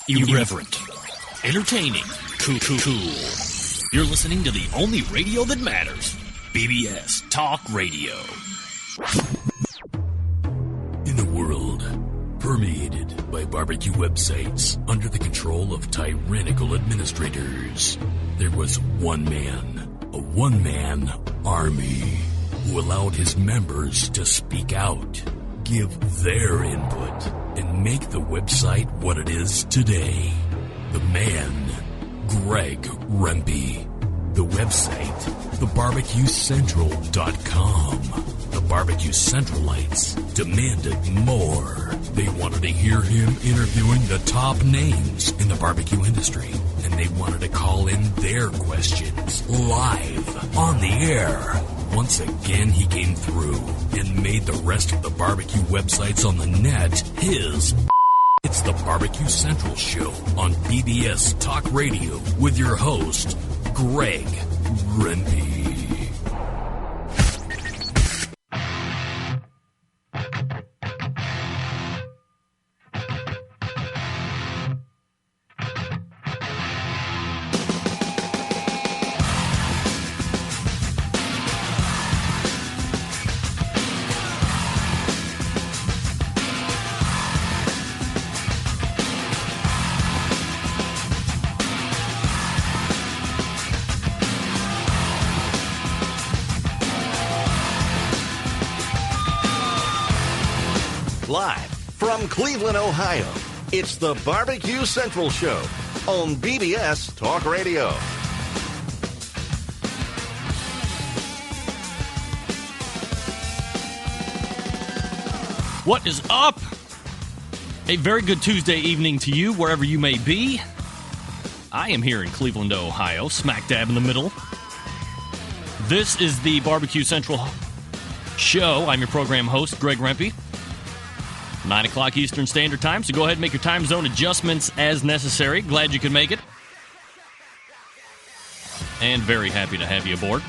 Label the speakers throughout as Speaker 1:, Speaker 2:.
Speaker 1: Irreverent. Entertaining. Cool. You're listening to the only radio that matters. BBS Talk Radio. In a world permeated by barbecue websites under the control of tyrannical administrators, there was one man, a one-man army, who allowed his members to speak out, give their input, and make the website what it is today. The man, Greg Rempe. The website, thebarbecuecentral.com. The Barbecue Centralites demanded more. They wanted to hear him interviewing the top names in the barbecue industry, and they wanted to call in their questions live on the air. Once again, he came through and made the rest of the barbecue websites on the net his. It's the Barbecue Central Show on BBS Talk Radio with your host, Greg Rempe.
Speaker 2: Live from Cleveland, Ohio, it's the Barbecue Central Show on BBS Talk Radio.
Speaker 1: What is up? A very good Tuesday evening to you, wherever you may be. I am here in Cleveland, Ohio, smack dab in the middle. This is the Barbecue Central Show. I'm your program host, Greg Rempe. 9 o'clock Eastern Standard Time, so go ahead and make your time zone adjustments as necessary. Glad you could make it. And very happy to have you aboard.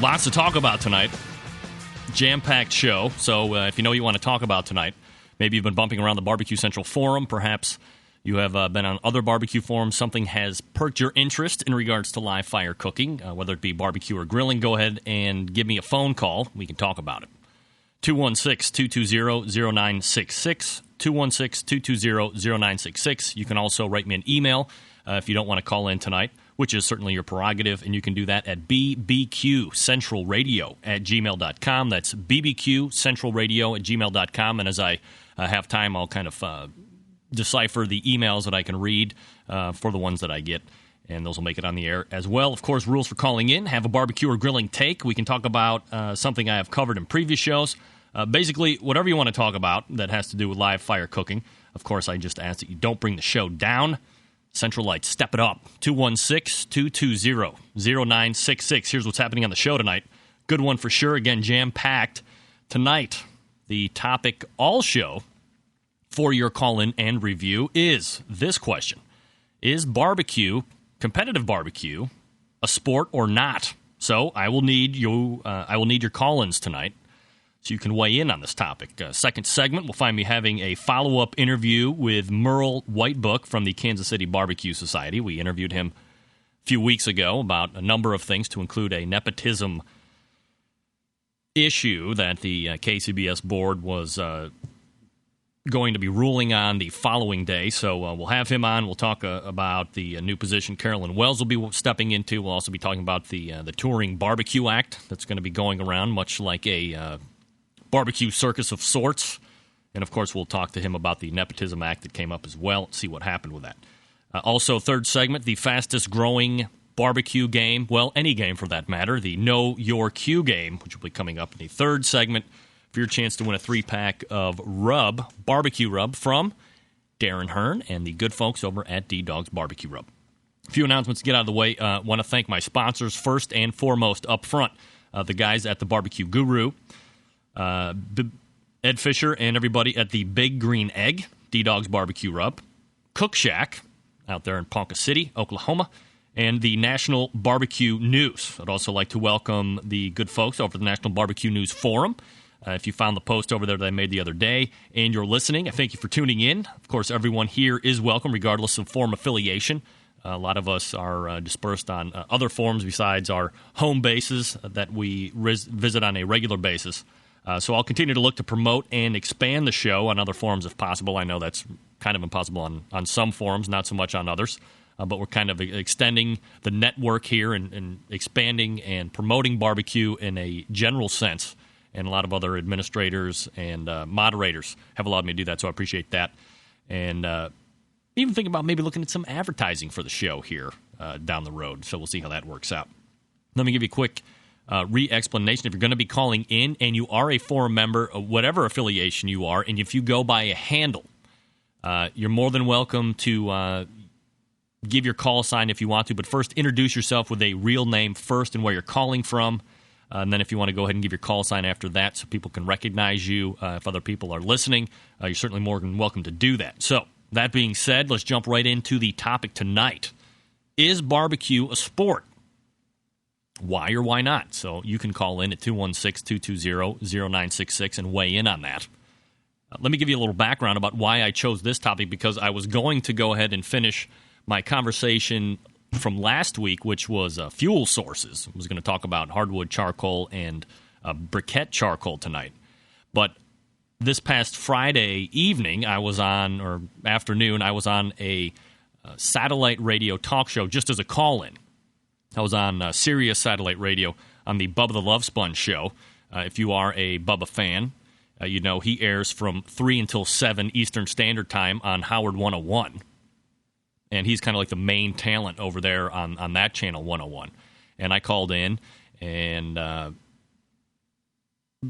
Speaker 1: Lots to talk about tonight. Jam-packed show, so if you know you want to talk about tonight, maybe you've been bumping around the Barbecue Central forum, perhaps you have been on other barbecue forums, something has perked your interest in regards to live fire cooking, whether it be barbecue or grilling, go ahead and give me a phone call. We can talk about it. 216-220-0966, 216-220-0966. You can also write me an email if you don't want to call in tonight, which is certainly your prerogative, and you can do that at bbqcentralradio@gmail.com. That's bbqcentralradio@gmail.com, and as I have time, I'll kind of decipher the emails that I can read for the ones that I get, and those will make it on the air as well. Of course, rules for calling in. Have a barbecue or grilling take. We can talk about something I have covered in previous shows. Basically, whatever you want to talk about that has to do with live fire cooking. Of course, I just ask that you don't bring the show down. Central Lights, step it up. 216-220-0966. Here's what's happening on the show tonight. Good one for sure. Again, jam-packed. Tonight, the topic all show for your call-in and review is this question. Is barbecue, competitive barbecue, a sport or not? So I will need you. I will need your call-ins tonight, so you can weigh in on this topic. Second segment, we'll find me having a follow-up interview with Merle Whitebook from the Kansas City Barbecue Society. We interviewed him a few weeks ago about a number of things, to include a nepotism issue that the KCBS board was going to be ruling on the following day. So we'll have him on. We'll talk about the new position Carolyn Wells will be stepping into. We'll also be talking about the Touring Barbecue Act that's going to be going around, much like a barbecue circus of sorts. And, of course, we'll talk to him about the Nepotism Act that came up as well, see what happened with that. Also, third segment, the fastest-growing barbecue game, well, any game for that matter, the Know Your Cue game, which will be coming up in the third segment for your chance to win a 3-pack of rub, barbecue rub, from Darren Hearn and the good folks over at D-Dog's Barbecue Rub. A few announcements to get out of the way. I want to thank my sponsors first and foremost up front, the guys at the Barbecue Guru, Ed Fisher and everybody at the Big Green Egg, D-Dog's Barbecue Rub, Cook Shack out there in Ponca City, Oklahoma, and the National Barbecue News. I'd also like to welcome the good folks over at the National Barbecue News Forum. If you found the post over there that I made the other day and you're listening, I thank you for tuning in. Of course, everyone here is welcome, regardless of form affiliation. A lot of us are dispersed on other forums besides our home bases that we visit on a regular basis. So I'll continue to look to promote and expand the show on other forums if possible. I know that's kind of impossible on some forums, not so much on others. But we're kind of extending the network here and expanding and promoting barbecue in a general sense. And a lot of other administrators and moderators have allowed me to do that, so I appreciate that. And even thinking about maybe looking at some advertising for the show here down the road. So we'll see how that works out. Let me give you a quick re-explanation. If you're going to be calling in and you are a forum member, of whatever affiliation you are, and if you go by a handle, you're more than welcome to give your call sign if you want to, but first introduce yourself with a real name first and where you're calling from. And then if you want to go ahead and give your call sign after that so people can recognize you, if other people are listening, you're certainly more than welcome to do that. So that being said, let's jump right into the topic tonight. Is barbecue a sport? Why or why not? So you can call in at 216-220-0966 and weigh in on that. Let me give you a little background about why I chose this topic, because I was going to go ahead and finish my conversation from last week, which was fuel sources. I was going to talk about hardwood charcoal and briquette charcoal tonight. But this past Friday evening, afternoon, I was on a satellite radio talk show just as a call-in. I was on Sirius Satellite Radio on the Bubba the Love Sponge show. If you are a Bubba fan, you know he airs from 3 until 7 Eastern Standard Time on Howard 101. And he's kind of like the main talent over there on that channel, 101. And I called in and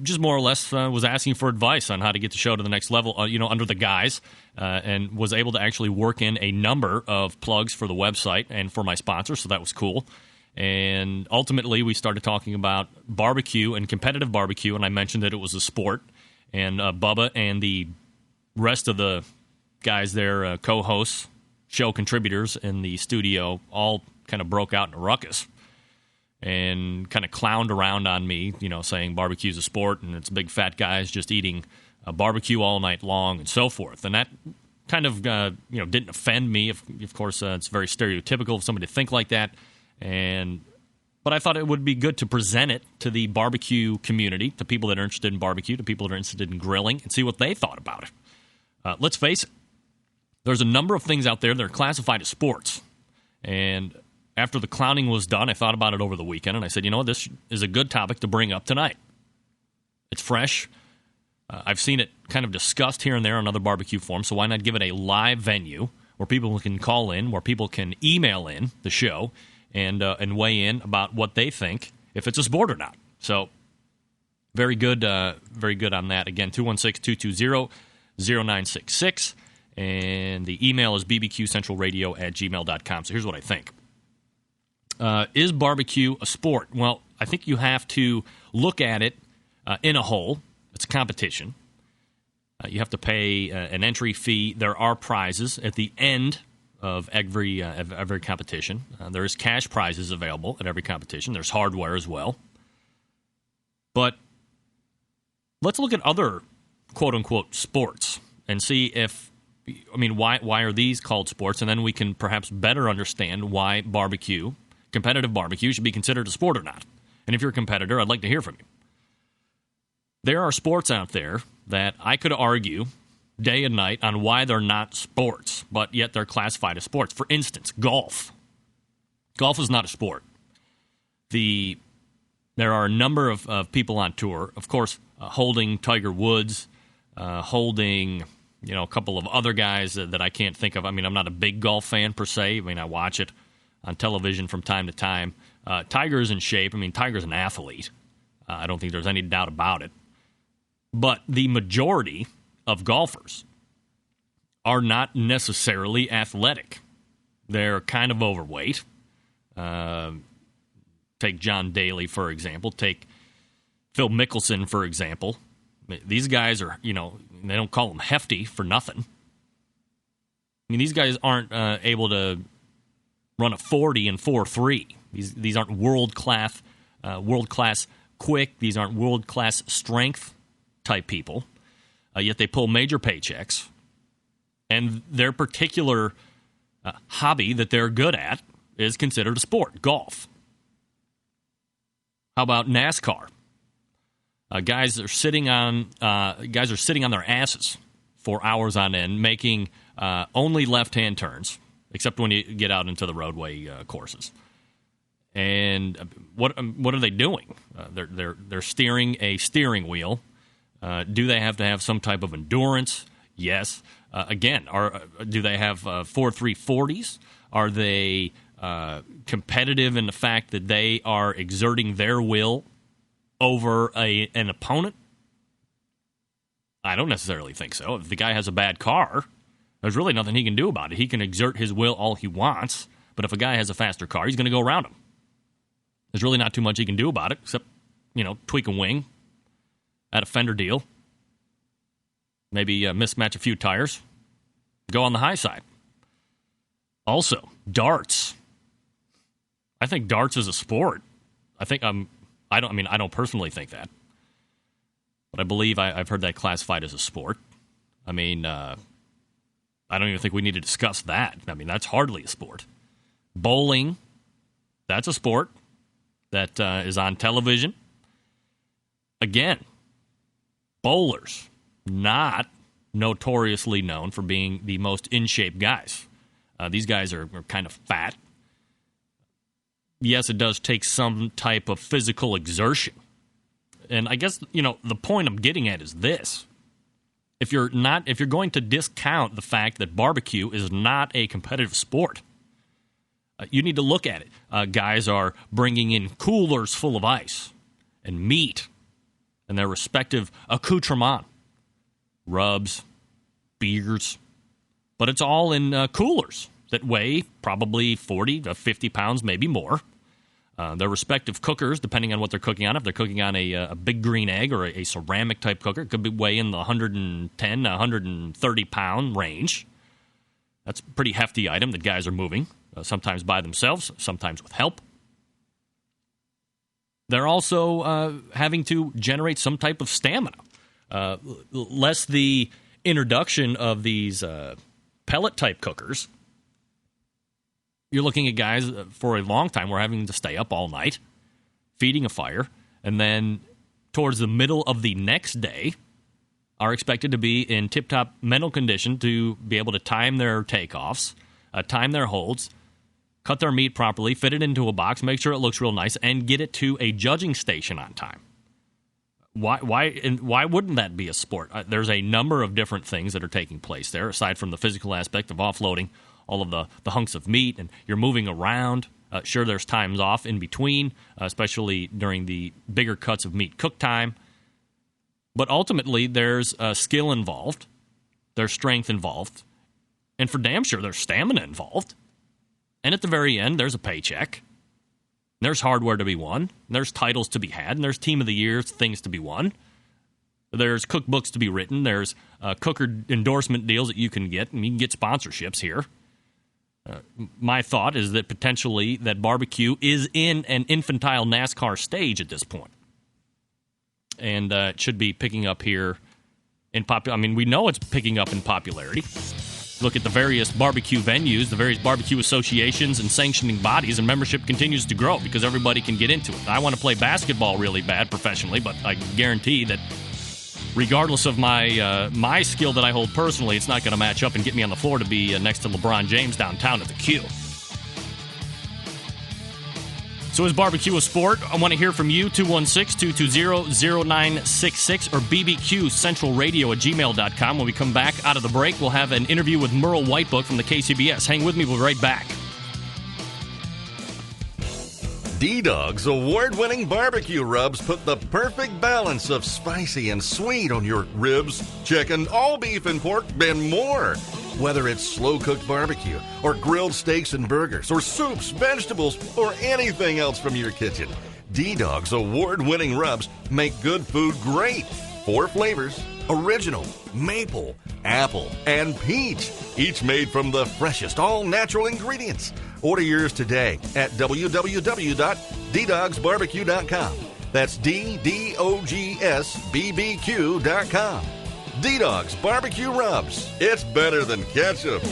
Speaker 1: just more or less was asking for advice on how to get the show to the next level, under the guys, and was able to actually work in a number of plugs for the website and for my sponsor, so that was cool. And ultimately, we started talking about barbecue and competitive barbecue, and I mentioned that it was a sport. And Bubba and the rest of the guys there, co-hosts, show contributors in the studio, all kind of broke out in a ruckus and kind of clowned around on me, saying barbecue's a sport and it's big fat guys just eating barbecue all night long and so forth. And that kind of, didn't offend me. Of course, it's very stereotypical of somebody to think like that. But I thought it would be good to present it to the barbecue community, to people that are interested in barbecue, to people that are interested in grilling, and see what they thought about it. Let's face it. There's a number of things out there that are classified as sports. And after the clowning was done, I thought about it over the weekend, and I said, this is a good topic to bring up tonight. It's fresh. I've seen it kind of discussed here and there on other barbecue forums, so why not give it a live venue where people can call in, where people can email in the show and weigh in about what they think, if it's a sport or not. So very good on that. Again, 216-220-0966. And the email is bbqcentralradio@gmail.com. So here's what I think. Is barbecue a sport? Well, I think you have to look at it in a whole. It's a competition. You have to pay an entry fee. There are prizes at the end of every competition. There is cash prizes available at every competition. There's hardware as well. But let's look at other quote-unquote sports and see why are these called sports? And then we can perhaps better understand why competitive barbecue, should be considered a sport or not. And if you're a competitor, I'd like to hear from you. There are sports out there that I could argue day and night on why they're not sports, but yet they're classified as sports. For instance, golf. Golf is not a sport. There are a number of people on tour, of course, holding Tiger Woods, holding a couple of other guys that I can't think of. I'm not a big golf fan per se. I watch it on television from time to time. Tiger's in shape. Tiger's an athlete. I don't think there's any doubt about it. But the majority of golfers are not necessarily athletic. They're kind of overweight. Take John Daly, for example. Take Phil Mickelson, for example. These guys are, they don't call them hefty for nothing. These guys aren't able to run a 40 and 4.3. These aren't world class quick. These aren't world class strength. type people, yet they pull major paychecks, and their particular hobby that they're good at is considered a sport, golf. How about NASCAR? Guys are sitting on their asses for hours on end, making only left-hand turns, except when you get out into the roadway courses. And what are they doing? They're steering a steering wheel. Do they have to have some type of endurance? Yes. Again, do they have 4.340s? Are they competitive in the fact that they are exerting their will over an opponent? I don't necessarily think so. If the guy has a bad car, there's really nothing he can do about it. He can exert his will all he wants, but if a guy has a faster car, he's going to go around him. There's really not too much he can do about it, except, tweak a wing, add a fender deal, maybe mismatch a few tires, go on the high side. Also, darts. I think darts is a sport. I don't personally think that, but I believe I've heard that classified as a sport. I don't even think we need to discuss that. That's hardly a sport. Bowling, that's a sport that is on television. Again, bowlers, not notoriously known for being the most in-shape guys. These guys are kind of fat. Yes, it does take some type of physical exertion. And I guess, the point I'm getting at is this. If you're going to discount the fact that barbecue is not a competitive sport, you need to look at it. Guys are bringing in coolers full of ice and meat and their respective accoutrement, rubs, beers, but it's all in coolers that weigh probably 40 to 50 pounds, maybe more. Their respective cookers, depending on what they're cooking on. If they're cooking on a big green egg or a ceramic-type cooker, it could be weigh in the 110 to 130-pound range. That's a pretty hefty item that guys are moving, sometimes by themselves, sometimes with help. They're also having to generate some type of stamina. Less the introduction of these pellet-type cookers, you're looking at guys for a long time. We're having to stay up all night, feeding a fire, and then towards the middle of the next day are expected to be in tip-top mental condition to be able to time their takeoffs, time their holds, cut their meat properly, fit it into a box, make sure it looks real nice, and get it to a judging station on time. Why wouldn't that be a sport? There's a number of different things that are taking place there, aside from the physical aspect of offloading all of the hunks of meat, and you're moving around. Sure, there's times off in between, especially during the bigger cuts of meat cook time. But ultimately, there's skill involved, there's strength involved, and for damn sure, there's stamina involved. And at the very end, there's a paycheck. There's hardware to be won. There's titles to be had. And there's Team of the Year things to be won. There's cookbooks to be written. There's cooker endorsement deals that you can get, and you can get sponsorships here. My thought is that potentially that barbecue is in an infantile NASCAR stage at this point. And it should be picking up here in we know it's picking up in popularity. Look at the various barbecue venues, the various barbecue associations and sanctioning bodies, and membership continues to grow because everybody can get into it. I want to play basketball really bad professionally, but I guarantee that regardless of my skill that I hold personally, it's not going to match up and get me on the floor to be next to LeBron James downtown at the Q. So is barbecue a sport? I want to hear from you, 216-220-0966 or bbqcentralradio@gmail.com. When we come back out of the break, we'll have an interview with Merle Whitebook from the KCBS. Hang with me, we'll be right back.
Speaker 2: D-Dog's award-winning barbecue rubs put the perfect balance of spicy and sweet on your ribs, chicken, all beef and pork, and more. Whether it's slow-cooked barbecue or grilled steaks and burgers or soups, vegetables, or anything else from your kitchen, D-Dog's award-winning rubs make good food great. 4 flavors: original, maple, apple, and peach. Each made from the freshest, all-natural ingredients. Order yours today at www.ddogsbarbecue.com. That's DDOGSBBQ.com. D-Dog's Barbecue Rubs. It's better than ketchup.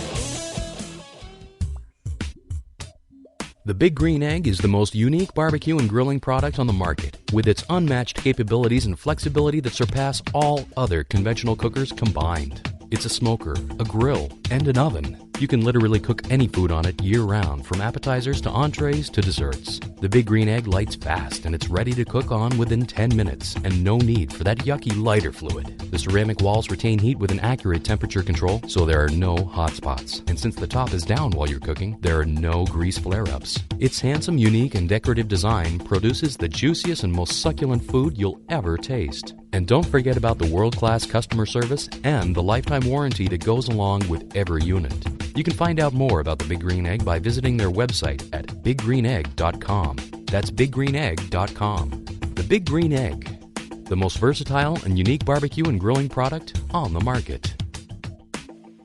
Speaker 3: The Big Green Egg is the most unique barbecue and grilling product on the market, with its unmatched capabilities and flexibility that surpass all other conventional cookers combined. It's a smoker, a grill, and an oven. You can literally cook any food on it year-round, from appetizers to entrees to desserts. The Big Green Egg lights fast, and it's ready to cook on within 10 minutes, and no need for that yucky lighter fluid. The ceramic walls retain heat with an accurate temperature control, so there are no hot spots. And since the top is down while you're cooking, there are no grease flare-ups. Its handsome, unique, and decorative design produces the juiciest and most succulent food you'll ever taste. And don't forget about the world-class customer service and the lifetime warranty that goes along with every unit. You can find out more about the Big Green Egg by visiting their website at biggreenegg.com. That's biggreenegg.com. The Big Green Egg, the most versatile and unique barbecue and grilling product on the market.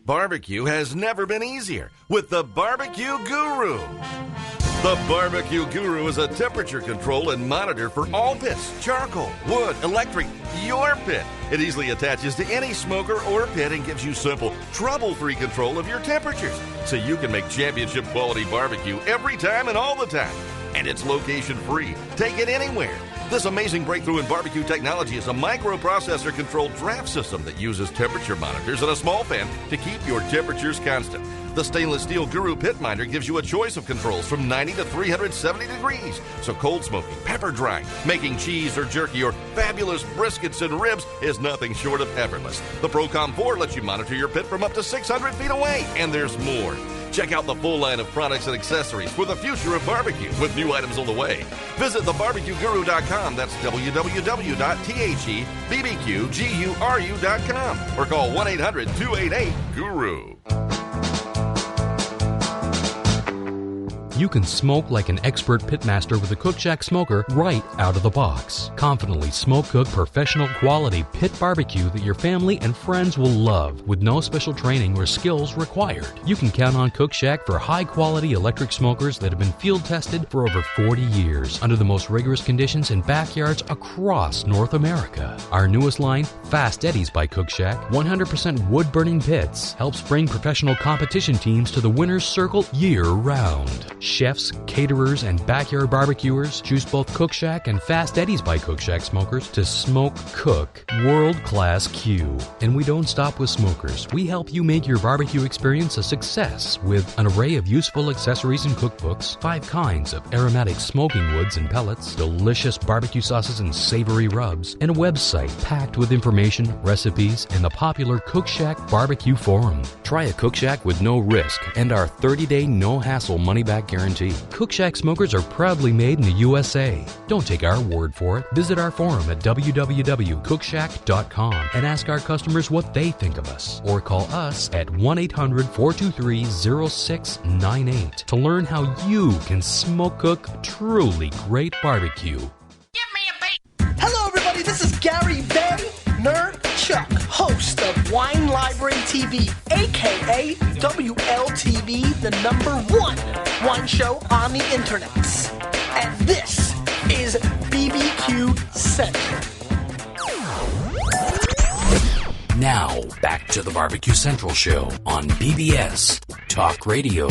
Speaker 2: Barbecue has never been easier with the Barbecue Guru. The Barbecue Guru is a temperature control and monitor for all pits, charcoal, wood, electric, your pit. It easily attaches to any smoker or pit and gives you simple, trouble-free control of your temperatures, so you can make championship quality barbecue every time and all the time. And it's location-free. Take it anywhere. This amazing breakthrough in barbecue technology is a microprocessor-controlled draft system that uses temperature monitors and a small fan to keep your temperatures constant. The stainless steel Guru Pit Minder gives you a choice of controls from 90 to 370 degrees. So cold smoking, pepper drying, making cheese or jerky, or fabulous briskets and ribs is nothing short of effortless. The Procom 4 lets you monitor your pit from up to 600 feet away. And there's more. Check out the full line of products and accessories for the future of barbecue with new items on the way. Visit thebarbecueguru.com. That's www.thebbqguru.com or call 1-800-288-GURU.
Speaker 3: You can smoke like an expert pitmaster with a Cook Shack smoker right out of the box. Confidently smoke cook professional quality pit barbecue that your family and friends will love with no special training or skills required. You can count on Cook Shack for high quality electric smokers that have been field tested for over 40 years under the most rigorous conditions in backyards across North America. Our newest line, Fast Eddies by Cook Shack, 100% wood burning pits, helps bring professional competition teams to the winner's circle year round. Chefs, caterers, and backyard barbecuers choose both Cook Shack and Fast Eddies by Cook Shack smokers to smoke cook world-class Q. And we don't stop with smokers. We help you make your barbecue experience a success with an array of useful accessories and cookbooks, 5 kinds of aromatic smoking woods and pellets, delicious barbecue sauces and savory rubs, and a website packed with information, recipes, and the popular Cook Shack Barbecue Forum. Try a Cook Shack with no risk and our 30-day no-hassle money-back guarantee. Cook Shack smokers are proudly made in the USA. Don't take our word for it. Visit our forum at www.cookshack.com and ask our customers what they think of us. Or call us at 1-800-423-0698 to learn how you can smoke cook truly great barbecue.
Speaker 4: Hello, everybody. This is Gary Van Nerd Chuck, host of Wine Library TV, a.k.a. WLTV, the #1 wine show on the internet. And this is BBQ Central.
Speaker 3: Now, back to the Barbecue Central Show on BBS Talk Radio.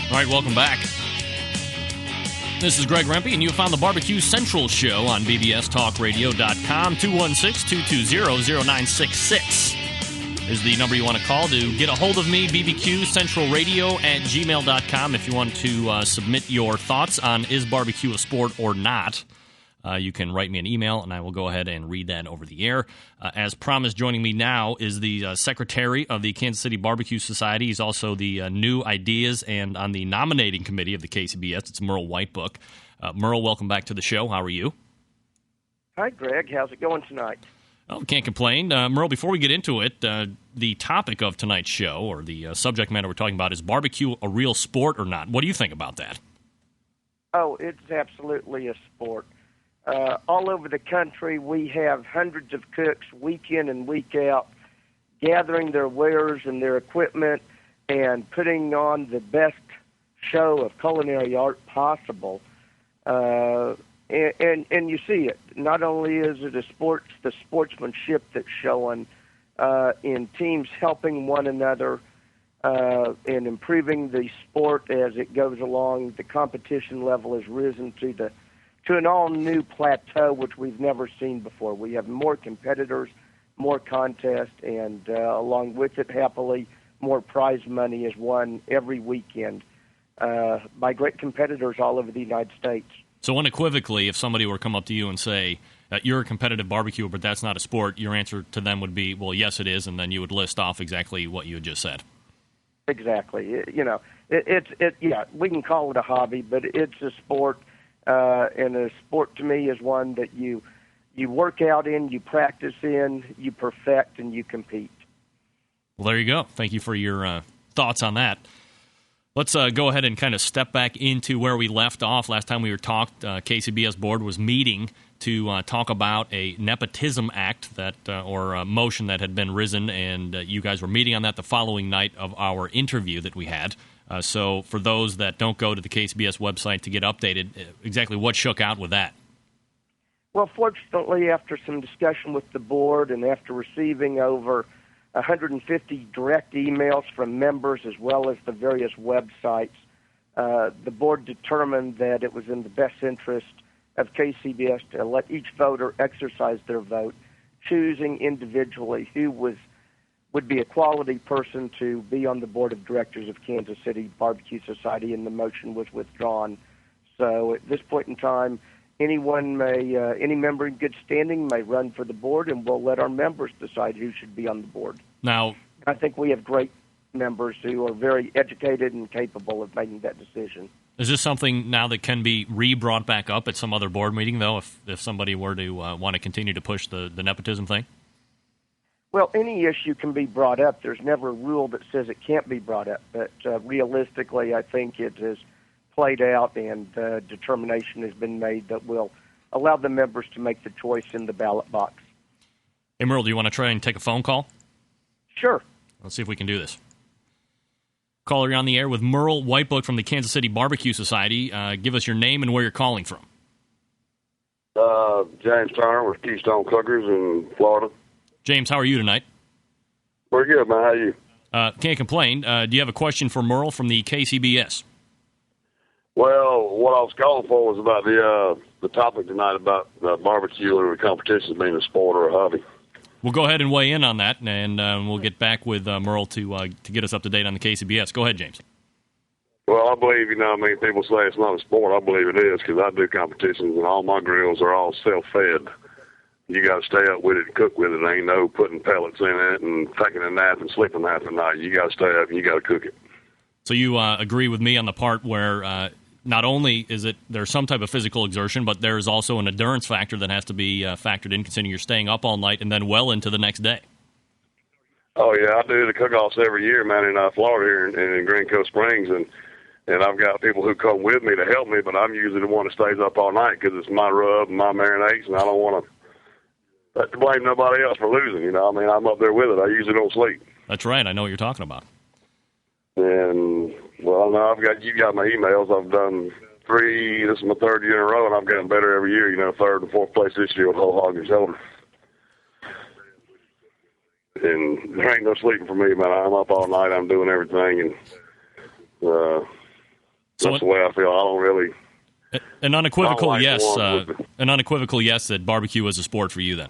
Speaker 1: All right, welcome back. This is Greg Rempe, and you found the Barbecue Central Show on bbstalkradio.com. 216-220-0966 is the number you want to call to get a hold of me, bbqcentralradio@gmail.com. If you want to submit your thoughts on is barbecue a sport or not, you can write me an email, and I will go ahead and read that over the air. As promised, joining me now is the secretary of the Kansas City Barbecue Society. He's also the new ideas and on the nominating committee of the KCBS. It's Merle Whitebook. Merle, welcome back to the show. How are you?
Speaker 5: Hi, Greg. How's it going tonight?
Speaker 1: Oh, can't complain. Merle, before we get into it, the topic of tonight's show, or the subject matter we're talking about, is barbecue a real sport or not? What do you think about that?
Speaker 5: Oh, it's absolutely a sport. All over the country, we have hundreds of cooks week in and week out gathering their wares and their equipment and putting on the best show of culinary art possible. And you see it. Not only is it the sportsmanship that's showing in teams helping one another and improving the sport as it goes along. The competition level has risen to an all-new plateau, which we've never seen before. We have more competitors, more contests, and along with it, happily, more prize money is won every weekend by great competitors all over the United States.
Speaker 1: So unequivocally, if somebody were to come up to you and say, you're a competitive barbecuer, but that's not a sport, your answer to them would be, well, yes, it is, and then you would list off exactly what you had just said.
Speaker 5: Exactly. Yeah, we can call it a hobby, but it's a sport, and a sport to me is one that you work out in, you practice in, you perfect, and you compete.
Speaker 1: Well, there you go. Thank you for your thoughts on that. Let's go ahead and kind of step back into where we left off. Last time we were talked, KCBS board was meeting to talk about a nepotism act that or a motion that had been risen, and you guys were meeting on that the following night of our interview that we had. So for those that don't go to the KCBS website to get updated, exactly what shook out with that?
Speaker 5: Well, fortunately, after some discussion with the board and after receiving over 150 direct emails from members as well as the various websites, the board determined that it was in the best interest of KCBS to let each voter exercise their vote, choosing individually who would be a quality person to be on the board of directors of Kansas City Barbecue Society, and the motion was withdrawn. So at this point in time, any member in good standing may run for the board, and we'll let our members decide who should be on the board.
Speaker 1: Now,
Speaker 5: I think we have great members who are very educated and capable of making that decision.
Speaker 1: Is this something now that can be brought back up at some other board meeting, though, if somebody were to want to continue to push the nepotism thing?
Speaker 5: Well, any issue can be brought up. There's never a rule that says it can't be brought up. But realistically, I think it has played out, and determination has been made that will allow the members to make the choice in the ballot box.
Speaker 1: Hey, Merle, do you want to try and take a phone call?
Speaker 5: Sure.
Speaker 1: Let's see if we can do this. Caller, you're on the air with Merle Whitebook from the Kansas City Barbecue Society. Give us your name and where you're calling from.
Speaker 6: James Turner with Keystone Cookers in Florida.
Speaker 1: James, how are you tonight?
Speaker 6: Pretty good, man. How are you?
Speaker 1: Can't complain. Do you have a question for Merle from the KCBS?
Speaker 6: Well, what I was calling for was about the topic tonight about barbecue or competitions being a sport or a hobby.
Speaker 1: We'll go ahead and weigh in on that, and we'll get back with Merle to get us up to date on the KCBS. Go ahead, James.
Speaker 6: Well, I believe, people say it's not a sport. I believe it is because I do competitions, and all my grills are all self-fed. You got to stay up with it and cook with it. There ain't no putting pellets in it and taking a nap and sleeping half the night. You got to stay up and you got to cook it.
Speaker 1: So you agree with me on the part where not only is it there's some type of physical exertion, but there is also an endurance factor that has to be factored in, considering you're staying up all night and then well into the next day.
Speaker 6: Oh, yeah, I do the cook-offs every year, man, in Florida here in Grand Cove Springs, and I've got people who come with me to help me, but I'm usually the one that stays up all night because it's my rub and my marinades, and I don't want to blame nobody else for losing, I'm up there with it. I usually don't sleep.
Speaker 1: That's right. I know what you're talking about.
Speaker 6: And, well, now you got my emails. I've done 3, this is my 3rd year in a row, and I've gotten better every year, 3rd and 4th place this year with whole hog and shoulder. And there ain't no sleeping for me, man. I'm up all night. I'm doing everything, and that's the way I feel. I don't really.
Speaker 1: An unequivocal yes. An unequivocal yes that barbecue is a sport for you, then.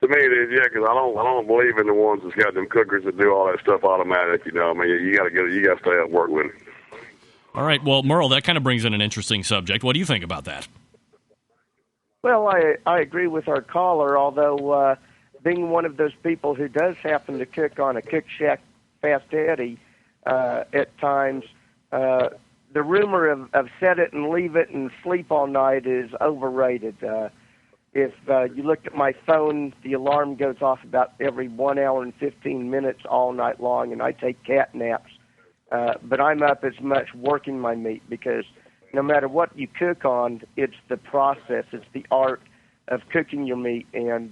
Speaker 6: To me, it is, yeah, because I don't believe in the ones that's got them cookers that do all that stuff automatic. You got to stay up and work with it.
Speaker 1: All right. Well, Merle, that kind of brings in an interesting subject. What do you think about that?
Speaker 5: Well, I agree with our caller, although being one of those people who does happen to cook on a Cook Shack Fast Eddie at times, the rumor of set it and leave it and sleep all night is overrated. If you looked at my phone, the alarm goes off about every 1 hour and 15 minutes all night long, and I take cat naps. But I'm up as much working my meat because no matter what you cook on, it's the process, it's the art of cooking your meat. And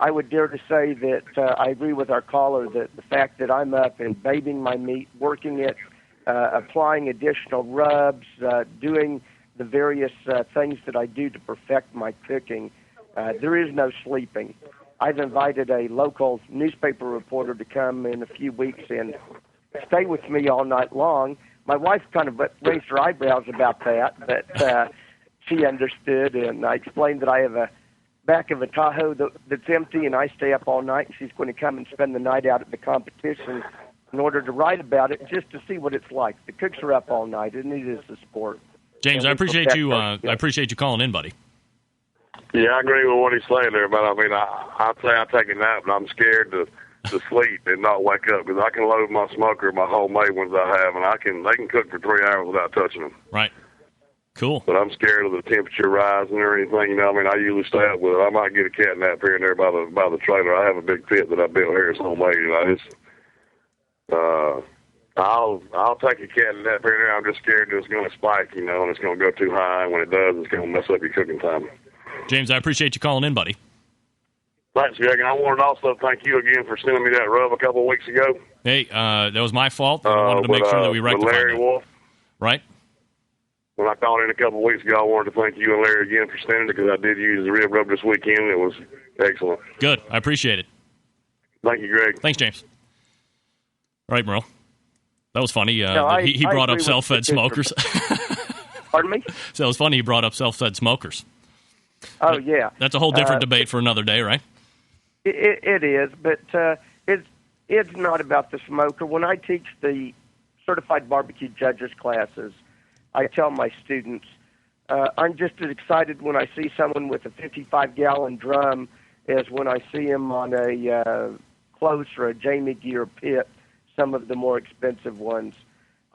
Speaker 5: I would dare to say that I agree with our caller that the fact that I'm up and bathing my meat, working it, applying additional rubs, doing the various things that I do to perfect my cooking, there is no sleeping. I've invited a local newspaper reporter to come in a few weeks and stay with me all night long. My wife kind of raised her eyebrows about that, but she understood, and I explained that I have a back of a Tahoe that's empty, and I stay up all night, and she's going to come and spend the night out at the competition in order to write about it, just to see what it's like. The cooks are up all night, and it is a sport.
Speaker 1: James, I appreciate you. I appreciate you calling in, buddy.
Speaker 6: Yeah, I agree with what he's saying there, but I mean, I'd say I take a nap, but I'm scared to sleep and not wake up, because I can load my smoker, my homemade ones I have, and they can cook for 3 hours without touching them.
Speaker 1: Right. Cool.
Speaker 6: But I'm scared of the temperature rising or anything. You know, I mean, I usually stay up with it. I might get a cat nap here and there by the trailer. I have a big pit that I built here. It's homemade. You know, I'll take a cat nap here and there. I'm just scared that it's going to spike, you know, and it's going to go too high. And when it does, it's going to mess up your cooking time.
Speaker 1: James, I appreciate you calling in, buddy.
Speaker 6: Thanks, Greg. And I wanted to also thank you again for sending me that rub a couple of weeks ago.
Speaker 1: Hey, that was my fault. I wanted to make sure that we rectified
Speaker 6: with Larry
Speaker 1: that.
Speaker 6: Wolf.
Speaker 1: Right?
Speaker 6: When I called in a couple of weeks ago, I wanted to thank you and Larry again for sending it, because I did use the rib rub this weekend, and it was excellent.
Speaker 1: Good. I appreciate it.
Speaker 6: Thank you, Greg.
Speaker 1: Thanks, James. All right, Merle. That was funny. He
Speaker 5: I
Speaker 1: brought up
Speaker 5: agree
Speaker 1: self-fed smokers.
Speaker 5: Pardon me?
Speaker 1: So it was funny he brought up self-fed smokers.
Speaker 5: Oh, yeah.
Speaker 1: That's a whole different debate for another day, right?
Speaker 5: It is, but it's not about the smoker. When I teach the certified barbecue judges classes, I tell my students, I'm just as excited when I see someone with a 55-gallon drum as when I see him on a Close or a Jamie Gear pit, some of the more expensive ones.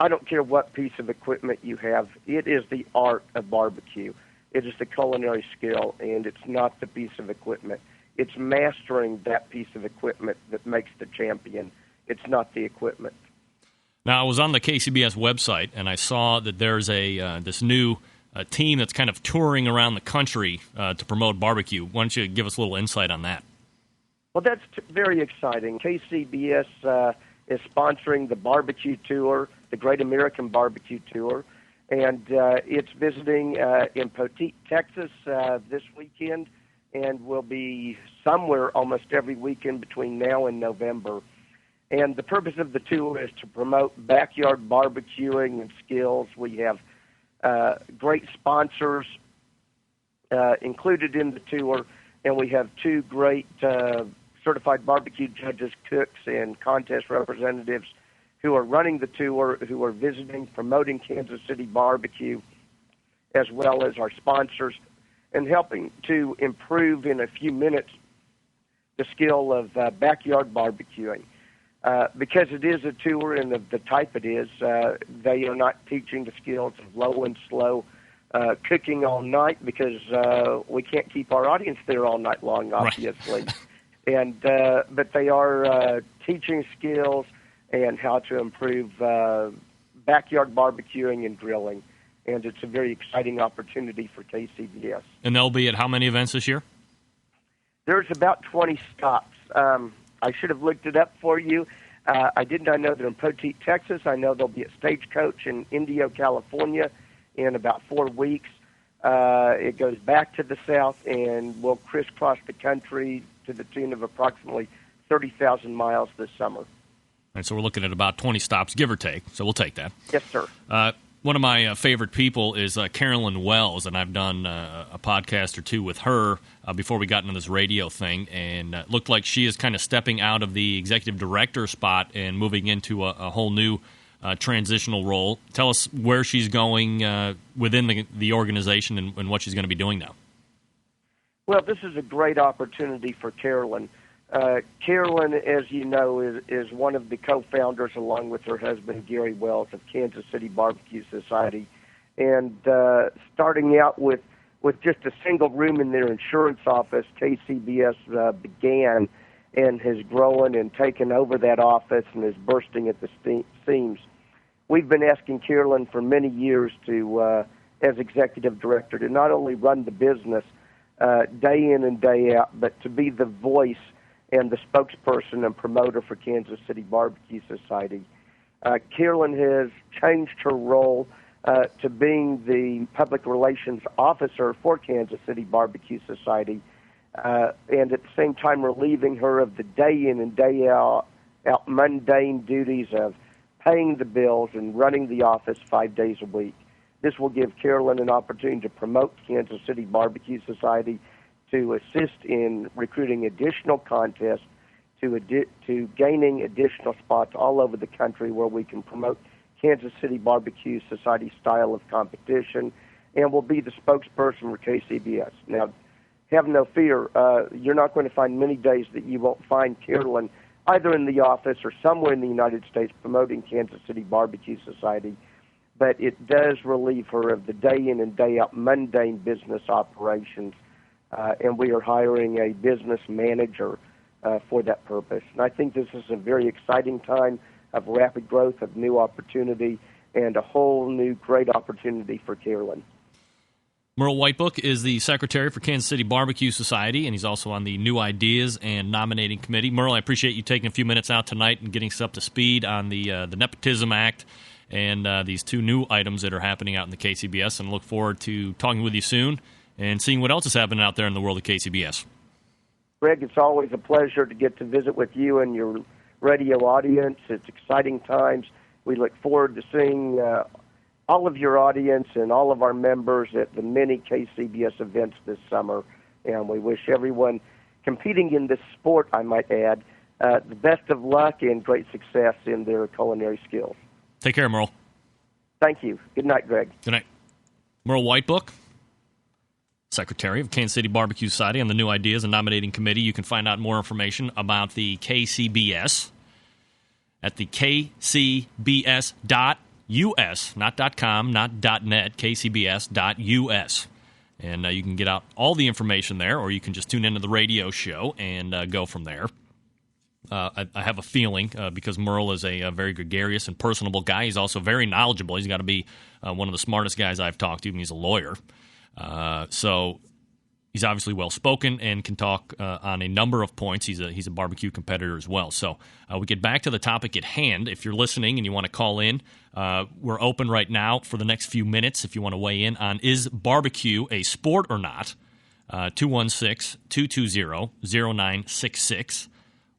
Speaker 5: I don't care what piece of equipment you have. It is the art of barbecue. It is the culinary skill, and it's not the piece of equipment. It's mastering that piece of equipment that makes the champion. It's not the equipment.
Speaker 1: Now, I was on the KCBS website, and I saw that there's this new team that's kind of touring around the country to promote barbecue. Why don't you give us a little insight on that?
Speaker 5: Well, that's very exciting. KCBS is sponsoring the barbecue tour, the Great American Barbecue Tour, and it's visiting in Poteet, Texas this weekend, and will be somewhere almost every weekend between now and November. And the purpose of the tour is to promote backyard barbecuing and skills. We have great sponsors included in the tour, and we have two great certified barbecue judges, cooks, and contest representatives who are running the tour, who are visiting, promoting Kansas City barbecue, as well as our sponsors, and helping to improve in a few minutes the skill of backyard barbecuing. Because it is a tour and of the type it is, they are not teaching the skills of low and slow cooking all night, because we can't keep our audience there all night long, obviously. Right. And but they are teaching skills and how to improve backyard barbecuing and grilling. And it's a very exciting opportunity for KCBS.
Speaker 1: And they'll be at how many events this year?
Speaker 5: There's about 20 stops. I should have looked it up for you. I did not know they're in Poteet, Texas. I know they'll be at Stagecoach in Indio, California in about 4 weeks. It goes back to the south and will crisscross the country to the tune of approximately 30,000 miles this summer.
Speaker 1: And so we're looking at about 20 stops, give or take. So we'll take that.
Speaker 5: Yes, sir.
Speaker 1: One of my favorite people is Carolyn Wells, and I've done a podcast or two with her before we got into this radio thing, and it looked like she is kind of stepping out of the executive director spot and moving into a whole new transitional role. Tell us where she's going within the organization and what she's going to be doing now.
Speaker 5: Well, this is a great opportunity for Carolyn. Carolyn, as you know, is one of the co-founders, along with her husband, Gary Wells, of Kansas City Barbecue Society. And starting out with just a single room in their insurance office, KCBS began and has grown and taken over that office and is bursting at the seams. we've been asking Carolyn for many years to, as executive director, to not only run the business day in and day out, but to be the voice and the spokesperson and promoter for Kansas City Barbecue Society. Carolyn has changed her role to being the public relations officer for Kansas City Barbecue Society, and at the same time relieving her of the day in and day out mundane duties of paying the bills and running the office 5 days a week. This will give Carolyn an opportunity to promote Kansas City Barbecue Society, to assist in recruiting additional contests, to gaining additional spots all over the country where we can promote Kansas City Barbecue Society style of competition, and will be the spokesperson for KCBS. Now, have no fear. You're not going to find many days that you won't find Carolyn either in the office or somewhere in the United States promoting Kansas City Barbecue Society, but it does relieve her of the day in and day out mundane business operations, and we are hiring a business manager for that purpose. And I think this is a very exciting time of rapid growth, of new opportunity, and a whole new great opportunity for Carolyn.
Speaker 1: Merle Whitebook is the secretary for Kansas City Barbecue Society, and he's also on the New Ideas and Nominating Committee. Merle, I appreciate you taking a few minutes out tonight and getting us up to speed on the Nepotism Act and these two new items that are happening out in the KCBS, and look forward to talking with you soon and seeing what else is happening out there in the world of KCBS.
Speaker 5: Greg, it's always a pleasure to get to visit with you and your radio audience. It's exciting times. We look forward to seeing all of your audience and all of our members at the many KCBS events this summer, and we wish everyone competing in this sport, I might add, the best of luck and great success in their culinary skills.
Speaker 1: Take care, Merle.
Speaker 5: Thank you. Good night, Greg.
Speaker 1: Good night. Merle Whitebook, secretary of Kansas City Barbecue Society on the New Ideas and Nominating Committee. You can find out more information about the KCBS at the kcbs.us, not .com, not .net, kcbs.us. And you can get out all the information there, or you can just tune into the radio show and go from there. I have a feeling, because Merle is a very gregarious and personable guy, he's also very knowledgeable. He's got to be one of the smartest guys I've talked to, and he's a lawyer. So he's obviously well-spoken and can talk on a number of points. He's a barbecue competitor as well. So we get back to the topic at hand. If you're listening and you want to call in, we're open right now for the next few minutes if you want to weigh in on is barbecue a sport or not. 216-220-0966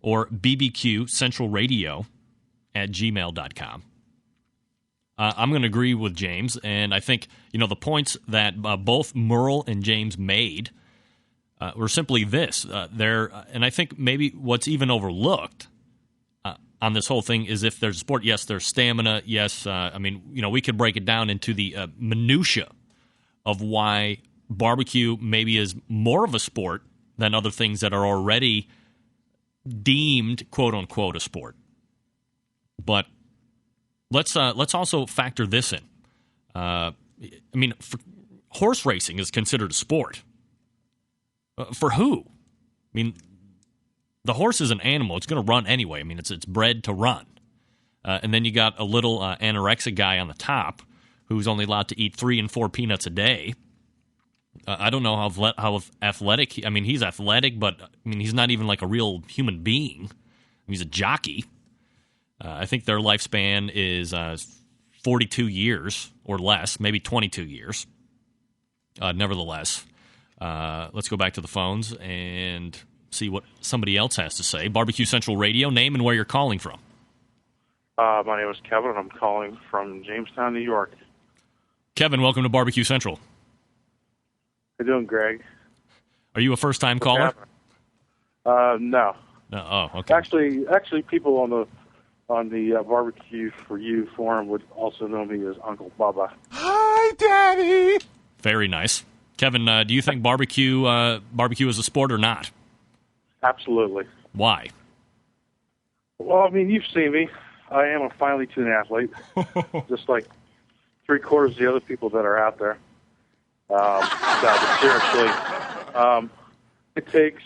Speaker 1: or bbqcentralradio@gmail.com. I'm going to agree with James, and I think the points that both Merle and James made were simply this. And I think maybe what's even overlooked on this whole thing is if there's a sport, yes, there's stamina. Yes, we could break it down into the minutia of why barbecue maybe is more of a sport than other things that are already deemed "quote unquote" a sport. But let's also factor this in. Horse racing is considered a sport. For who? The horse is an animal. It's going to run anyway. It's bred to run. And then you got a little anorexic guy on the top who's only allowed to eat 3 and 4 peanuts a day. I don't know how athletic. He's athletic, but he's not even like a real human being. He's a jockey. I think their lifespan is 42 years or less, maybe 22 years. Nevertheless, let's go back to the phones and see what somebody else has to say. Barbecue Central Radio, name and where you're calling from.
Speaker 7: My name is Kevin, and I'm calling from Jamestown, New York.
Speaker 1: Kevin, welcome to Barbecue Central.
Speaker 7: How you doing, Greg?
Speaker 1: Are you a first-time caller?
Speaker 7: No.
Speaker 1: Oh, okay.
Speaker 7: Actually, people on the Barbecue for You forum would also know me as Uncle Bubba.
Speaker 8: Hi, Daddy.
Speaker 1: Very nice, Kevin. Do you think barbecue is a sport or not?
Speaker 7: Absolutely.
Speaker 1: Why?
Speaker 7: Well, you've seen me. I am a finely tuned athlete, just like 3/4 of the other people that are out there. Seriously, it takes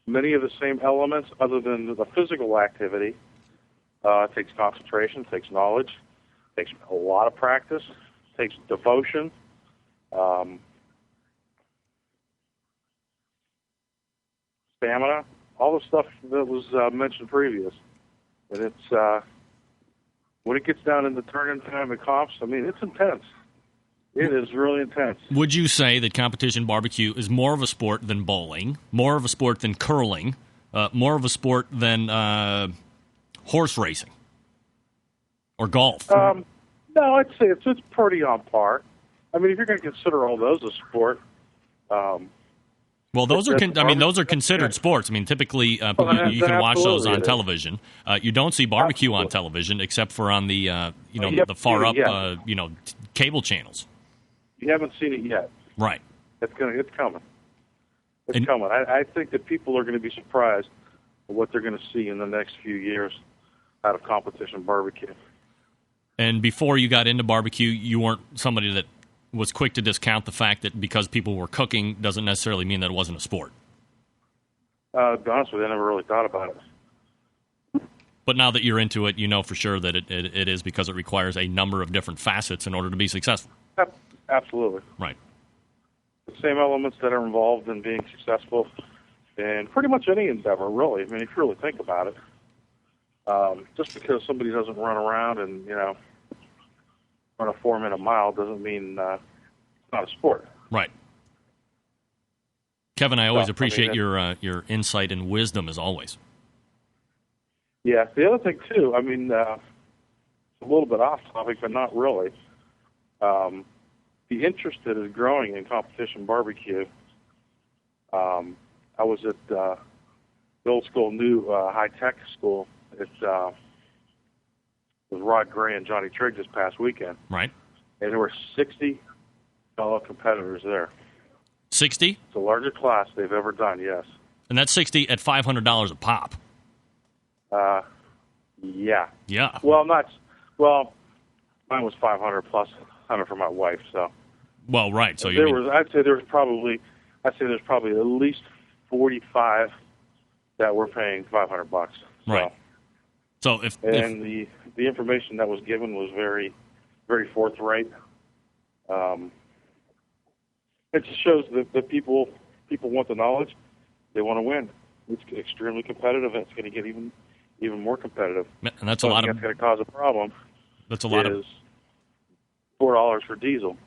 Speaker 7: many of the same elements other than the physical activity. It takes concentration, it takes knowledge, Takes a lot of practice. Takes devotion. Stamina, all the stuff that was mentioned previous. And it's when it gets down into turn-in time and comps, I mean, it's intense. It is really intense.
Speaker 1: Would you say that competition barbecue is more of a sport than bowling, more of a sport than curling, more of a sport than horse racing or golf?
Speaker 7: No, I'd say it's pretty on par. I mean, if you're going to consider all those a sport,
Speaker 1: well, those are those are considered sports. I mean, typically you can watch those on television. You don't see barbecue on television except for on the the far up cable channels.
Speaker 7: You haven't seen it yet.
Speaker 1: Right.
Speaker 7: It's coming. It's coming. I think that people are going to be surprised at what they're going to see in the next few years out of competition barbecue.
Speaker 1: And before you got into barbecue, you weren't somebody that was quick to discount the fact that because people were cooking doesn't necessarily mean that it wasn't a sport.
Speaker 7: To be honest with you, I never really thought about it.
Speaker 1: But now that you're into it, you know for sure that it is because it requires a number of different facets in order to be successful.
Speaker 7: Absolutely.
Speaker 1: Right.
Speaker 7: The same elements that are involved in being successful in pretty much any endeavor, really. I mean, if you really think about it. Just because somebody doesn't run around and, run a 4-minute mile doesn't mean it's not a sport.
Speaker 1: Right. Kevin, I always appreciate your insight and wisdom as always.
Speaker 7: Yeah. The other thing, too, I mean, a little bit off topic, but not really. The interest that is growing in competition barbecue. I was at the old school, new high-tech school. It was Rod Gray and Johnny Trigg this past weekend.
Speaker 1: Right.
Speaker 7: And there were 60 fellow competitors there.
Speaker 1: 60?
Speaker 7: It's the largest class they've ever done, yes.
Speaker 1: And that's 60 at $500 a pop.
Speaker 7: Yeah.
Speaker 1: Yeah.
Speaker 7: Well, mine was 500 plus 100 for my wife, so.
Speaker 1: Well, right. So
Speaker 7: I'd say there's probably at least 45 that were paying $500. So.
Speaker 1: Right. So
Speaker 7: the information that was given was very, very forthright. It just shows that people want the knowledge. They want to win. It's extremely competitive, and it's going to get even more competitive.
Speaker 1: And that's a lot of.
Speaker 7: That's going to cause a problem.
Speaker 1: That's a lot of.
Speaker 7: $4 for diesel.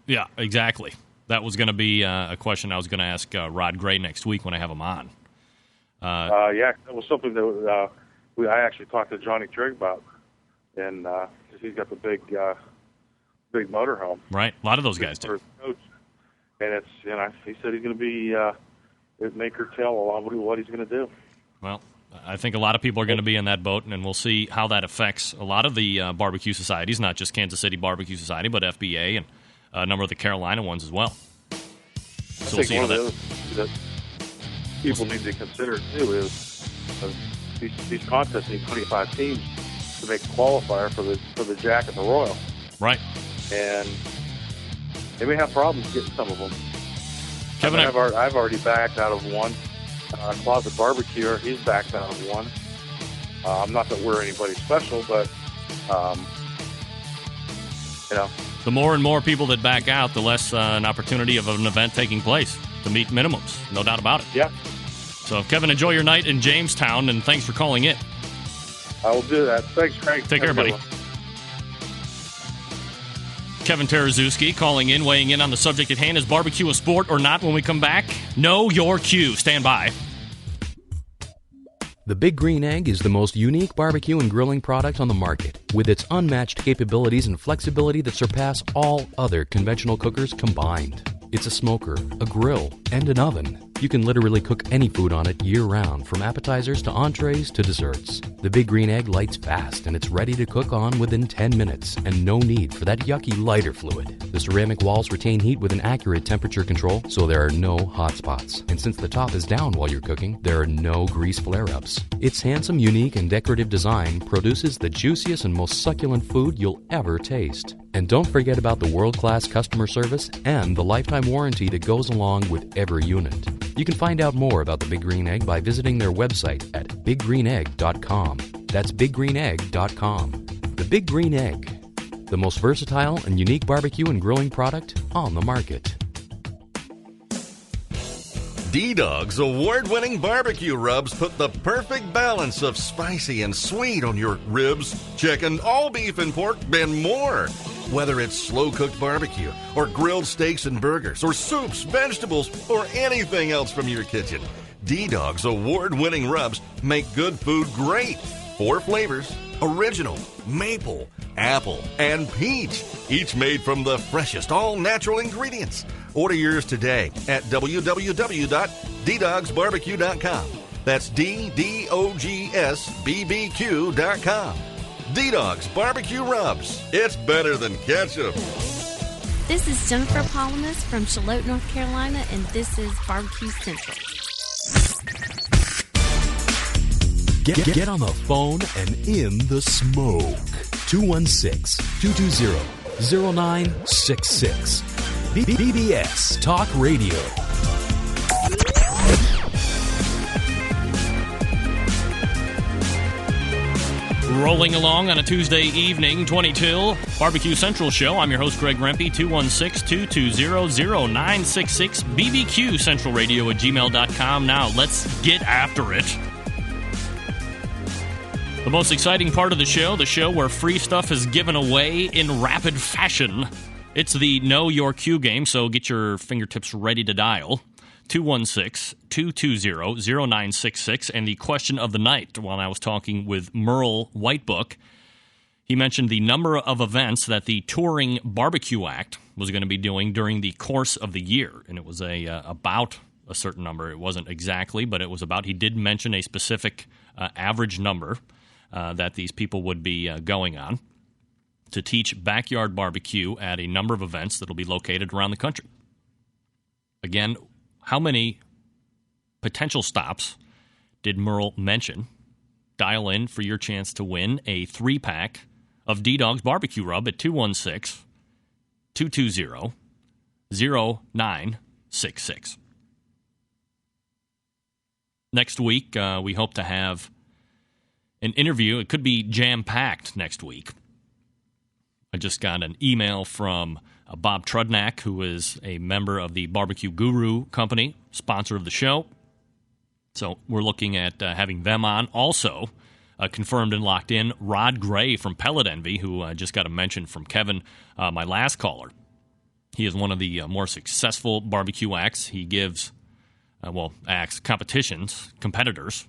Speaker 1: Yeah, exactly. That was going to be a question I was going to ask Rod Gray next week when I have him on.
Speaker 7: Yeah, that was something that I actually talked to Johnny Trigg about, and because he's got the big motorhome.
Speaker 1: Right, a lot of those guys do.
Speaker 7: And it's he said he's going to be make or tell along with what he's going to do.
Speaker 1: Well, I think a lot of people are going to be in that boat, and we'll see how that affects a lot of the barbecue societies, not just Kansas City Barbecue Society, but FBA and a number of the Carolina ones as well. So we'll see how
Speaker 7: that people need to consider too is these contests need 25 teams to make a qualifier for the Jack and the Royal.
Speaker 1: Right.
Speaker 7: And they may have problems getting some of them.
Speaker 1: Kevin,
Speaker 7: I've already backed out of one. Closet Barbecuer, he's backed out of one. Not that we're anybody special, but
Speaker 1: the more and more people that back out, the less an opportunity of an event taking place to meet minimums. No doubt about it.
Speaker 7: Yeah.
Speaker 1: So, Kevin, enjoy your night in Jamestown, and thanks for calling in.
Speaker 7: I will do that. Thanks, Craig.
Speaker 1: Take care, buddy. Kevin Tarazuski calling in, weighing in on the subject at hand. Is barbecue a sport or not? When we come back, know your cue. Stand by.
Speaker 3: The Big Green Egg is the most unique barbecue and grilling product on the market, with its unmatched capabilities and flexibility that surpass all other conventional cookers combined. It's a smoker, a grill, and an oven. You can literally cook any food on it year-round, from appetizers to entrees to desserts. The Big Green Egg lights fast, and it's ready to cook on within 10 minutes, and no need for that yucky lighter fluid. The ceramic walls retain heat with an accurate temperature control, so there are no hot spots. And since the top is down while you're cooking, there are no grease flare-ups. Its handsome, unique, and decorative design produces the juiciest and most succulent food you'll ever taste. And don't forget about the world-class customer service and the lifetime warranty that goes along with every unit. You can find out more about the Big Green Egg by visiting their website at biggreenegg.com. That's biggreenegg.com. The Big Green Egg. the most versatile and unique barbecue and grilling product on the market.
Speaker 2: D-Dog's award-winning barbecue rubs put the perfect balance of spicy and sweet on your ribs, chicken, all beef and pork, and more. Whether it's slow-cooked barbecue or grilled steaks and burgers or soups, vegetables, or anything else from your kitchen, D-Dog's award-winning rubs make good food great. 4 flavors: original, maple, apple, and peach. Each made from the freshest, all-natural ingredients. Order yours today at www.ddogsbbq.com. That's DDOGSBBQ.com. D-Dog's Barbecue Rubs. It's better than ketchup.
Speaker 9: This is Jennifer Palamas from Charlotte, North Carolina, and this is Barbecue Central.
Speaker 3: Get on the phone and in the smoke. 216-220-0966. BBS Talk Radio.
Speaker 1: Rolling along on a Tuesday evening, 22, Barbecue Central Show. I'm your host, Greg Rempe, 216-220-0966, BBQ Central Radio at gmail.com. Now, let's get after it. The most exciting part of the show where free stuff is given away in rapid fashion. It's the Know Your Q game, so get your fingertips ready to dial. 216-220-0966. And the question of the night, while I was talking with Merle Whitebook, he mentioned the number of events that the Touring Barbecue Act was going to be doing during the course of the year. And it was about a certain number. It wasn't exactly, but it was about. He did mention a specific average number that these people would be going on to teach backyard barbecue at a number of events that will be located around the country. Again, how many potential stops did Merle mention? Dial in for your chance to win a 3-pack of D-Dog's Barbecue Rub at 216-220-0966. Next week, we hope to have an interview. It could be jam-packed next week. I just got an email from Bob Trudnak, who is a member of the Barbecue Guru Company, sponsor of the show. So we're looking at having them on. Also, confirmed and locked in, Rod Gray from Pellet Envy, who I just got a mention from Kevin, my last caller. He is one of the more successful barbecue acts. He gives, acts, competitors,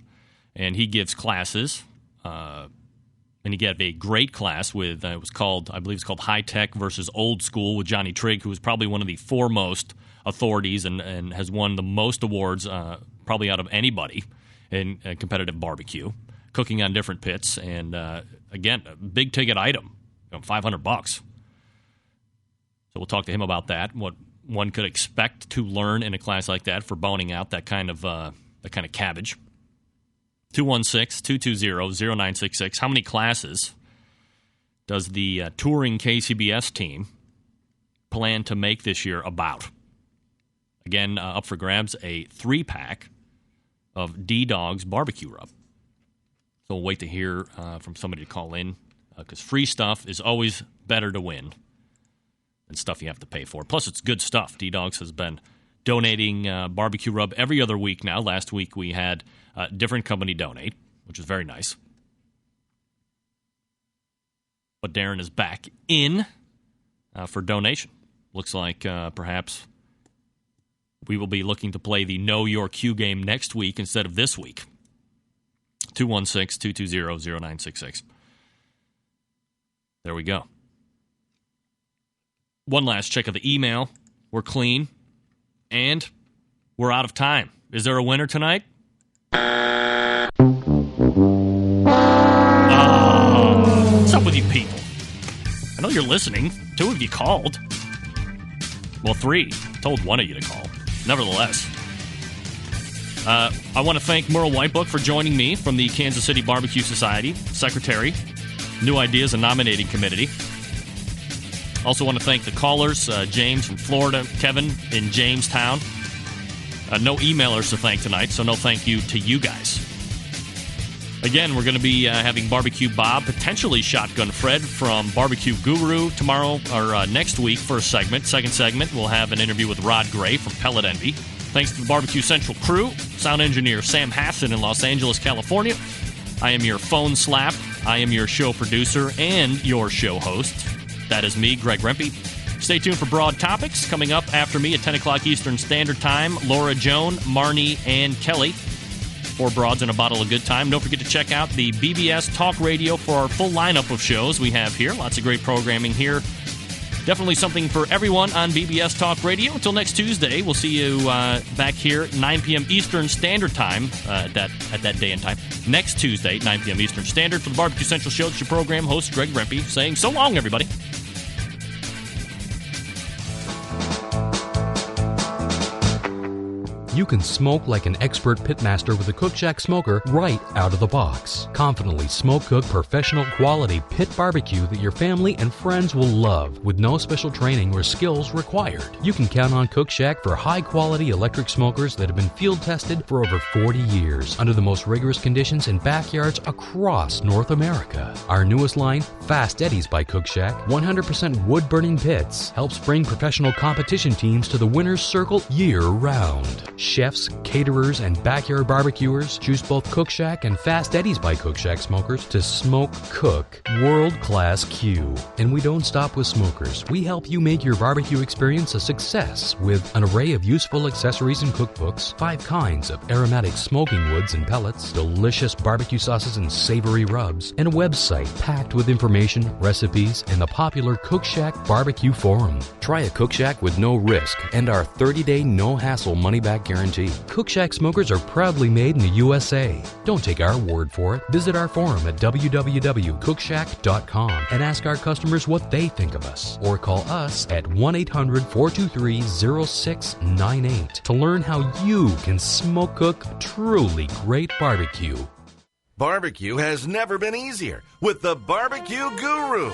Speaker 1: and he gives classes. And he gave a great class with, I believe it's called High Tech versus Old School with Johnny Trigg, who is probably one of the foremost authorities and has won the most awards probably out of anybody in competitive barbecue, cooking on different pits. And again, a big ticket item, $500. So we'll talk to him about that, what one could expect to learn in a class like that for boning out that kind of cabbage. 216-220-0966. How many classes does the touring KCBS team plan to make this year about? Again, up for grabs, a 3-pack of D-Dog's Barbecue Rub. So we'll wait to hear from somebody to call in, because free stuff is always better to win than stuff you have to pay for. Plus, it's good stuff. D-Dogs has been donating barbecue rub every other week now. Last week we had a different company donate, which is very nice. But Darren is back in for donation. Looks like perhaps we will be looking to play the Know Your Q game next week instead of this week. 216-220-0966. There we go. One last check of the email. We're clean. And we're out of time. Is there a winner tonight? What's up with you people? I know you're listening. 2 of you called. Well, 3. Told 1 of you to call. Nevertheless, I want to thank Merle Whitebook for joining me from the Kansas City Barbecue Society, Secretary, New Ideas and Nominating Committee. Also want to thank the callers, James from Florida, Kevin in Jamestown. No emailers to thank tonight, so no thank you to you guys. Again, we're going to be having Barbecue Bob, potentially Shotgun Fred from Barbecue Guru tomorrow or next week. First segment. Second segment, we'll have an interview with Rod Gray from Pellet Envy. Thanks to the Barbecue Central crew, sound engineer Sam Hassan in Los Angeles, California. I am your phone slap. I am your show producer and your show host. That is me, Greg Rempe. Stay tuned for Broad Topics. Coming up after me at 10 o'clock Eastern Standard Time, Laura Joan, Marnie, and Kelly. 4 broads and a bottle of good time. Don't forget to check out the BBS Talk Radio for our full lineup of shows we have here. Lots of great programming here. Definitely something for everyone on BBS Talk Radio. Until next Tuesday, we'll see you back here at 9 p.m. Eastern Standard Time at that day and time. Next Tuesday, 9 p.m. Eastern Standard for the Barbecue Central Show. It's your program host, Greg Rempe, saying so long, everybody.
Speaker 3: You can smoke like an expert pitmaster with a Cook Shack smoker right out of the box. Confidently smoke cook professional quality pit barbecue that your family and friends will love with no special training or skills required. You can count on Cook Shack for high quality electric smokers that have been field tested for over 40 years under the most rigorous conditions in backyards across North America. Our newest line, Fast Eddies by Cook Shack, 100% wood burning pits, helps bring professional competition teams to the winner's circle year round. Chefs, caterers, and backyard barbecuers choose both Cook Shack and Fast Eddies by Cook Shack smokers to smoke cook world-class Q. And we don't stop with smokers. We help you make your barbecue experience a success with an array of useful accessories and cookbooks, 5 kinds of aromatic smoking woods and pellets, delicious barbecue sauces and savory rubs, and a website packed with information, recipes, and the popular Cook Shack Barbecue Forum. Try a Cook Shack with no risk and our 30-day no-hassle money-back guarantee. Cook Shack smokers are proudly made in the USA. Don't take our word for it. Visit our forum at www.cookshack.com and ask our customers what they think of us. Or call us at 1-800-423-0698 to learn how you can smoke cook truly great barbecue.
Speaker 2: Barbecue has never been easier with the Barbecue Guru.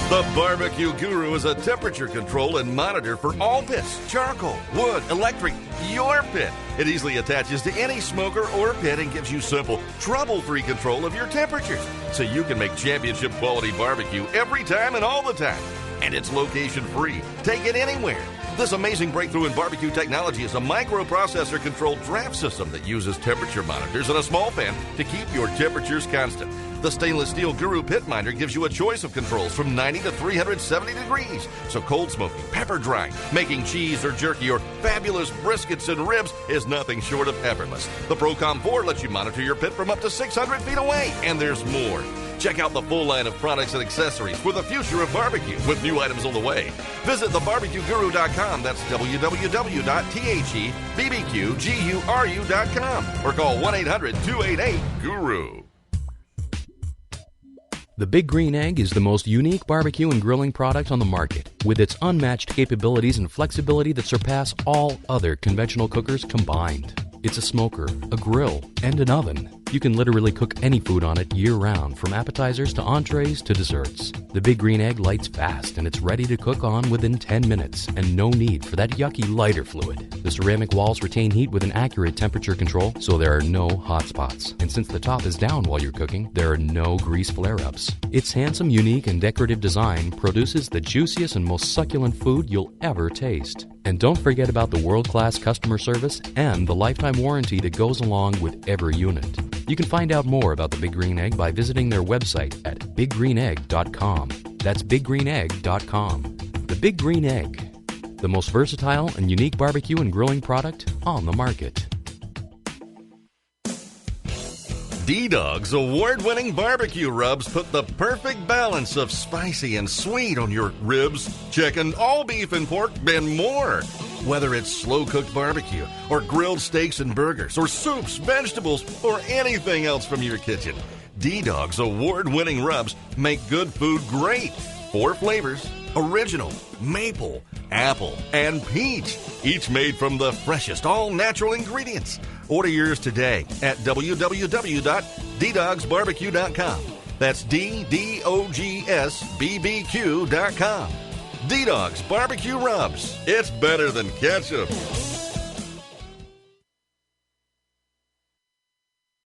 Speaker 2: The Barbecue Guru is a temperature control and monitor for all pits, charcoal, wood, electric, your pit. It easily attaches to any smoker or pit and gives you simple, trouble-free control of your temperatures so you can make championship quality barbecue every time and all the time. And it's location-free. Take it anywhere. This amazing breakthrough in barbecue technology is a microprocessor-controlled draft system that uses temperature monitors and a small fan to keep your temperatures constant. The stainless steel Guru Pit Minder gives you a choice of controls from 90 to 370 degrees. So cold smoking, pepper drying, making cheese or jerky, or fabulous briskets and ribs is nothing short of effortless. The Procom 4 lets you monitor your pit from up to 600 feet away. And there's more. Check out the full line of products and accessories for the future of barbecue with new items on the way. Visit thebarbecueguru.com. That's www.thebbqguru.com or call 1-800-288-GURU.
Speaker 3: The Big Green Egg is the most unique barbecue and grilling product on the market, with its unmatched capabilities and flexibility that surpass all other conventional cookers combined. It's a smoker, a grill, and an oven. You can literally cook any food on it year-round, from appetizers to entrees to desserts. The Big Green Egg lights fast, and it's ready to cook on within 10 minutes, and no need for that yucky lighter fluid. The ceramic walls retain heat with an accurate temperature control, so there are no hot spots. And since the top is down while you're cooking, there are no grease flare-ups. Its handsome, unique, and decorative design produces the juiciest and most succulent food you'll ever taste. And don't forget about the world-class customer service and the lifetime warranty that goes along with every unit. You can find out more about the Big Green Egg by visiting their website at biggreenegg.com. That's biggreenegg.com. The Big Green Egg, the most versatile and unique barbecue and grilling product on the market.
Speaker 2: D-Dog's award-winning barbecue rubs put the perfect balance of spicy and sweet on your ribs, chicken, all beef and pork, and more. Whether it's slow-cooked barbecue or grilled steaks and burgers or soups, vegetables, or anything else from your kitchen, D-Dog's award-winning rubs make good food great. 4 flavors: original, maple, apple, and peach, each made from the freshest all-natural ingredients. Order yours today at www.ddogsbbq.com. That's DDOGSBBQ.com. D-Dog's Barbecue Rubs. It's better than ketchup.